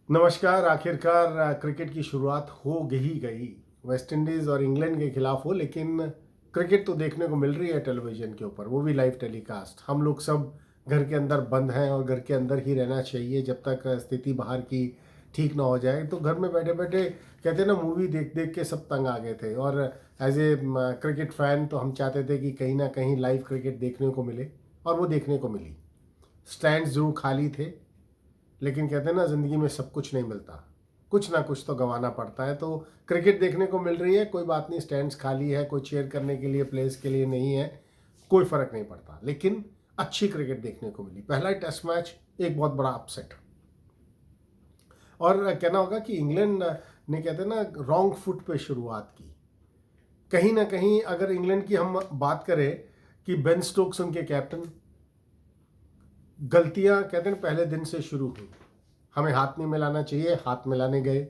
नमस्कार। आखिरकार क्रिकेट की शुरुआत हो ही गई। वेस्ट इंडीज़ और इंग्लैंड के खिलाफ हो, लेकिन क्रिकेट तो देखने को मिल रही है टेलीविज़न के ऊपर, वो भी लाइव टेलीकास्ट। हम लोग सब घर के अंदर बंद हैं और घर के अंदर ही रहना चाहिए जब तक स्थिति बाहर की ठीक ना हो जाए। तो घर में बैठे बैठे कहते हैं ना, मूवी देख देख के सब तंग आ गए थे। और एज ए क्रिकेट फ़ैन तो हम चाहते थे कि कहीं ना कहीं लाइव क्रिकेट देखने को मिले, और वो देखने को मिली। स्टैंड्स जरूर खाली थे, लेकिन कहते हैं ना, ज़िंदगी में सब कुछ नहीं मिलता, कुछ ना कुछ तो गंवाना पड़ता है। तो क्रिकेट देखने को मिल रही है, कोई बात नहीं। स्टैंड्स खाली है, कोई चेयर करने के लिए, प्लेस के लिए नहीं है, कोई फ़र्क नहीं पड़ता। लेकिन अच्छी क्रिकेट देखने को मिली। पहला ही टेस्ट मैच एक बहुत बड़ा अपसेट। और कहना होगा कि इंग्लैंड ने, कहते हैं ना, रॉन्ग फुट पे शुरुआत की। कहीं ना कहीं अगर इंग्लैंड की हम बात करें कि बेन स्टोक्स उनके कैप्टन, गलतियां कहते हैं पहले दिन से शुरू हुई। हमें हाथ नहीं मिलाना चाहिए, हाथ मिलाने गए।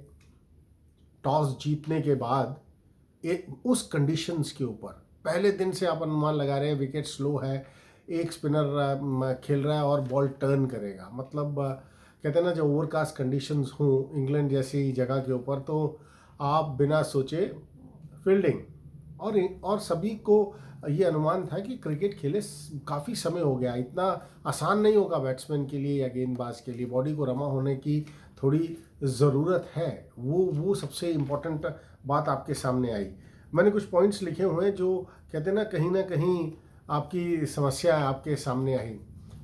टॉस जीतने के बाद उस कंडीशंस के ऊपर पहले दिन से आप अनुमान लगा रहे हैं विकेट स्लो है, एक स्पिनर खेल रहा है और बॉल टर्न करेगा। मतलब कहते हैं ना, जब ओवरकास्ट कंडीशंस हों इंग्लैंड जैसी जगह के ऊपर, तो आप बिना सोचे फील्डिंग। और सभी को ये अनुमान था कि क्रिकेट खेले काफ़ी समय हो गया, इतना आसान नहीं होगा बैट्समैन के लिए या गेंदबाज के लिए, बॉडी को रमा होने की थोड़ी ज़रूरत है। वो सबसे इम्पोर्टेंट बात आपके सामने आई। मैंने कुछ पॉइंट्स लिखे हुए हैं जो कहते हैं ना कहीं आपकी समस्या आपके सामने आई।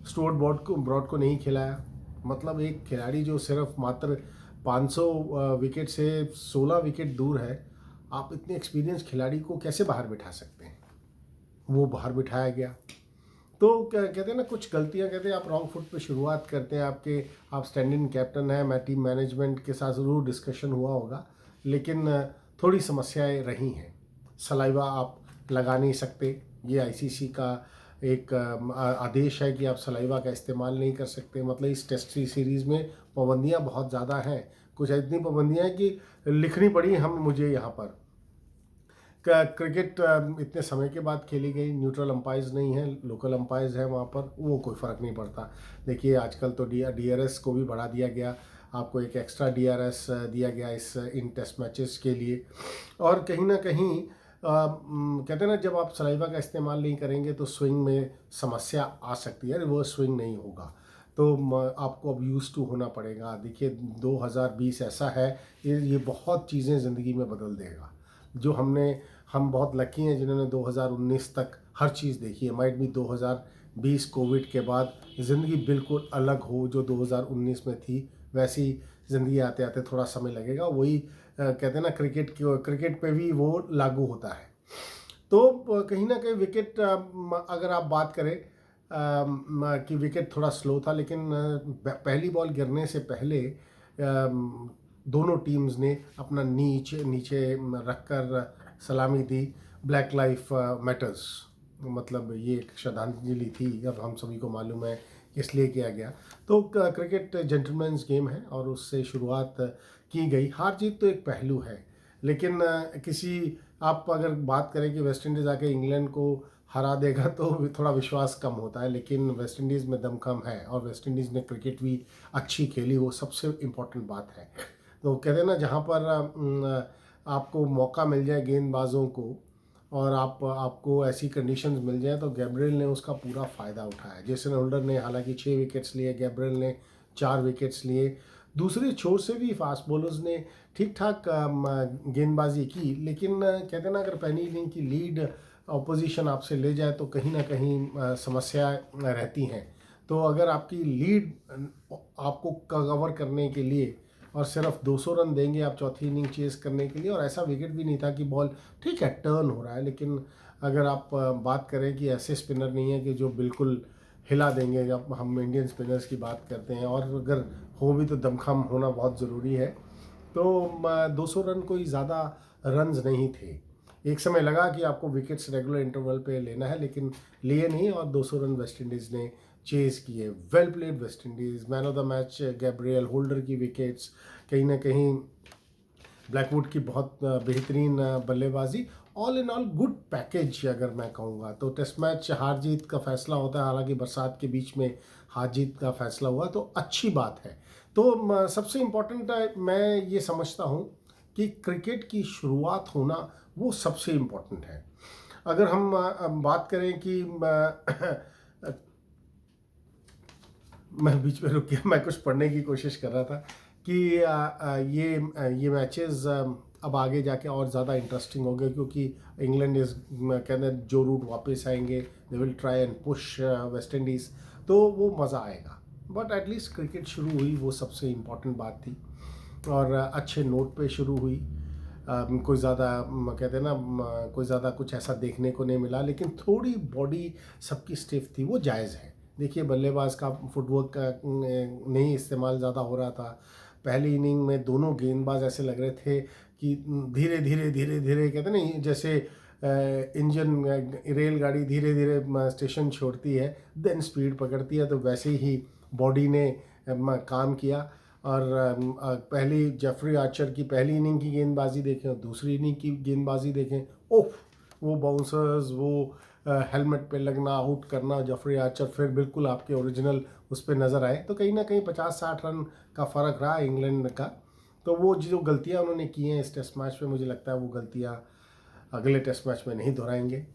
स्टुअर्ट ब्रॉड को नहीं खिलाया। मतलब एक खिलाड़ी जो सिर्फ मात्र 500 विकेट से 16 विकेट दूर है, आप इतने एक्सपीरियंस खिलाड़ी को कैसे बाहर बिठा सकते हैं? वो बाहर बिठाया गया। तो क्या कहते हैं ना, कुछ गलतियां, कहते हैं आप रॉन्ग फुट पे शुरुआत करते हैं। आप स्टैंड इन कैप्टन हैं। मैं टीम मैनेजमेंट के साथ ज़रूर डिस्कशन हुआ होगा, लेकिन थोड़ी समस्याएं रही हैं। सलाइवा आप लगा नहीं सकते, ये आईसीसी का एक आदेश है कि आप सलाइवा का इस्तेमाल नहीं कर सकते। मतलब इस टेस्ट सीरीज़ में पाबंदियां बहुत ज़्यादा हैं। कुछ इतनी पाबंदियां हैं कि लिखनी पड़ी मुझे यहाँ पर। क्रिकेट इतने समय के बाद खेली गई, न्यूट्रल अंपायर्स नहीं है, लोकल अंपायर्स हैं वहाँ पर, वो कोई फ़र्क नहीं पड़ता। देखिए आजकल तो डीआरएस को भी बढ़ा दिया गया, आपको एक एक्स्ट्रा डीआरएस दिया गया इस इन टेस्ट मैचेस के लिए। और कहीं ना कहीं कहते हैं ना, जब आप सलाइवा का इस्तेमाल नहीं करेंगे तो स्विंग में समस्या आ सकती है, रिवर्स स्विंग नहीं होगा। तो आपको अब यूज़ टू होना पड़ेगा। देखिए 2020 ऐसा है, ये बहुत चीज़ें ज़िंदगी में बदल देगा। जो हम बहुत लकी हैं जिन्होंने 2019 तक हर चीज़ देखी है। माइट भी 2020 कोविड के बाद ज़िंदगी बिल्कुल अलग हो, जो 2019 में थी वैसी ज़िंदगी आते आते थोड़ा समय लगेगा। वही कहते हैं ना, क्रिकेट पे भी वो लागू होता है। तो कहीं ना कहीं विकेट, अगर आप बात करें कि विकेट थोड़ा स्लो था, लेकिन पहली बॉल गिरने से पहले दोनों टीम्स ने अपना नीचे नीचे रखकर सलामी दी। ब्लैक लाइफ मैटर्स, मतलब ये एक श्रद्धांजलि थी, अब हम सभी को मालूम है इसलिए किया गया। तो क्रिकेट जेंटलमैन्स गेम है और उससे शुरुआत की गई। हार जीत तो एक पहलू है, लेकिन आप अगर बात करें कि वेस्ट इंडीज़ आके इंग्लैंड को हरा देगा तो थोड़ा विश्वास कम होता है। लेकिन वेस्ट इंडीज़ में दमखम है और वेस्ट इंडीज़ ने क्रिकेट भी अच्छी खेली, वो सबसे इम्पोर्टेंट बात है। तो कहते हैं ना, जहाँ पर आपको मौका मिल जाए गेंदबाजों को, और आपको ऐसी कंडीशंस मिल जाए, तो गैब्रियल ने उसका पूरा फ़ायदा उठाया। जेसन होल्डर ने हालांकि 6 विकेट्स लिए, गैब्रियल ने 4 विकेट्स लिए। दूसरे छोर से भी फास्ट बॉलर्स ने ठीक ठाक गेंदबाजी की, लेकिन कहते हैं ना, अगर पहली इनिंग की लीड अपोजिशन आपसे ले जाए तो कहीं ना कहीं समस्या रहती हैं। तो अगर आपकी लीड आपको कवर करने के लिए और सिर्फ 200 रन देंगे आप चौथी इनिंग चेस करने के लिए, और ऐसा विकेट भी नहीं था कि बॉल ठीक है टर्न हो रहा है, लेकिन अगर आप बात करें कि ऐसे स्पिनर नहीं है कि जो बिल्कुल हिला देंगे, जब हम इंडियन स्पिनर्स की बात करते हैं, और अगर हो भी तो दमखम होना बहुत ज़रूरी है। तो 200 रन कोई ज़्यादा रन्स नहीं थे। एक समय लगा कि आपको विकेट्स रेगुलर इंटरवल पे लेना है, लेकिन लिए नहीं, और 200 रन वेस्ट इंडीज़ ने चेज किए। Well played West Indies. Man of the match Gabriel, holder की विकेट्स, कहीं ना कहीं ब्लैकवुड की बहुत बेहतरीन बल्लेबाजी। All in all good package अगर मैं कहूँगा तो। टेस्ट मैच हार जीत का फैसला होता है, हालांकि बरसात के बीच में हार जीत का फैसला हुआ, तो अच्छी बात है। तो सबसे इम्पोर्टेंट मैं ये समझता हूँ कि क्रिकेट की शुरुआत होना वो सबसे इम्पोर्टेंट है। अगर हम बात करें कि मैं बीच में रुक गया, मैं कुछ पढ़ने की कोशिश कर रहा था कि ये मैचेस अब आगे जाके और ज़्यादा इंटरेस्टिंग हो गए, क्योंकि इंग्लैंड इज कहते हैं जो रूट वापस आएंगे, they will try and push West Indies, तो वो मज़ा आएगा। बट एटलीस्ट क्रिकेट शुरू हुई, वो सबसे इम्पॉर्टेंट बात थी, और अच्छे नोट पे शुरू हुई। कोई ज़्यादा कहते हैं ना कोई ज़्यादा कुछ ऐसा देखने को नहीं मिला, लेकिन थोड़ी बॉडी सबकी स्टिफ थी, वो जायज़ है। देखिए बल्लेबाज का फुटवर्क का नहीं इस्तेमाल ज़्यादा हो रहा था। पहली इनिंग में दोनों गेंदबाज ऐसे लग रहे थे कि धीरे धीरे धीरे धीरे कहते हैं ना, जैसे इंजन रेलगाड़ी धीरे धीरे स्टेशन छोड़ती है देन स्पीड पकड़ती है, तो वैसे ही बॉडी ने काम किया। और पहली जेफरी आर्चर की पहली इनिंग की गेंदबाजी देखें और दूसरी इनिंग की गेंदबाजी देखें, ओफ, वो बाउंसर्स, वो हेलमेट पे लगना, आउट करना, जेफरी आर्चर फिर बिल्कुल आपके ओरिजिनल उस पर नज़र आए। तो कहीं ना कहीं 50-60 रन का फ़र्क रहा इंग्लैंड का। तो वो जो गलतियां उन्होंने की हैं इस टेस्ट मैच में, मुझे लगता है वो गलतियां अगले टेस्ट मैच में नहीं दोहराएंगे।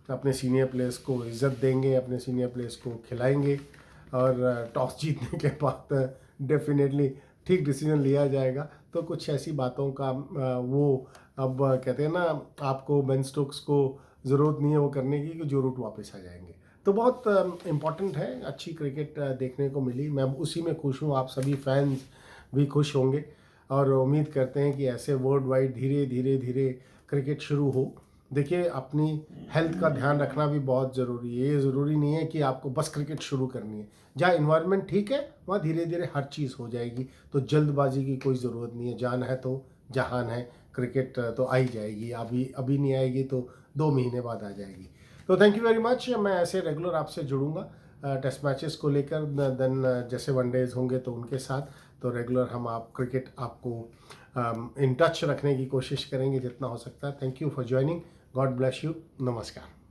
अपने सीनियर प्लेयर्स को इज़्ज़त देंगे, अपने सीनियर प्लेयर्स को खिलाएंगे, और टॉस जीतने के बाद डेफिनेटली ठीक डिसीजन लिया जाएगा। तो कुछ ऐसी बातों का वो अब कहते हैं ना, आपको बेन स्टोक्स को ज़रूरत नहीं है वो करने की कि जो रूट वापस आ जाएंगे। तो बहुत इम्पॉर्टेंट है, अच्छी क्रिकेट देखने को मिली, मैं उसी में खुश हूँ। आप सभी फैंस भी खुश होंगे, और उम्मीद करते हैं कि ऐसे वर्ल्ड वाइड धीरे धीरे धीरे क्रिकेट शुरू हो। देखिए अपनी हेल्थ का ध्यान रखना भी बहुत ज़रूरी है। ये ज़रूरी नहीं है कि आपको बस क्रिकेट शुरू करनी है। जहाँ इन्वायरमेंट ठीक है वहाँ धीरे धीरे हर चीज़ हो जाएगी, तो जल्दबाजी की कोई ज़रूरत नहीं है। जान है तो जहान है, क्रिकेट तो आ ही जाएगी, अभी अभी नहीं आएगी तो 2 महीने बाद आ जाएगी। तो थैंक यू वेरी मच। मैं ऐसे रेगुलर आपसे जुड़ूंगा टेस्ट मैचेस को लेकर, देन जैसे वनडेज होंगे तो उनके साथ, तो रेगुलर हम आप क्रिकेट आपको इन टच रखने की कोशिश करेंगे जितना हो सकता है। Thank you for joining, God bless you, नमस्कार।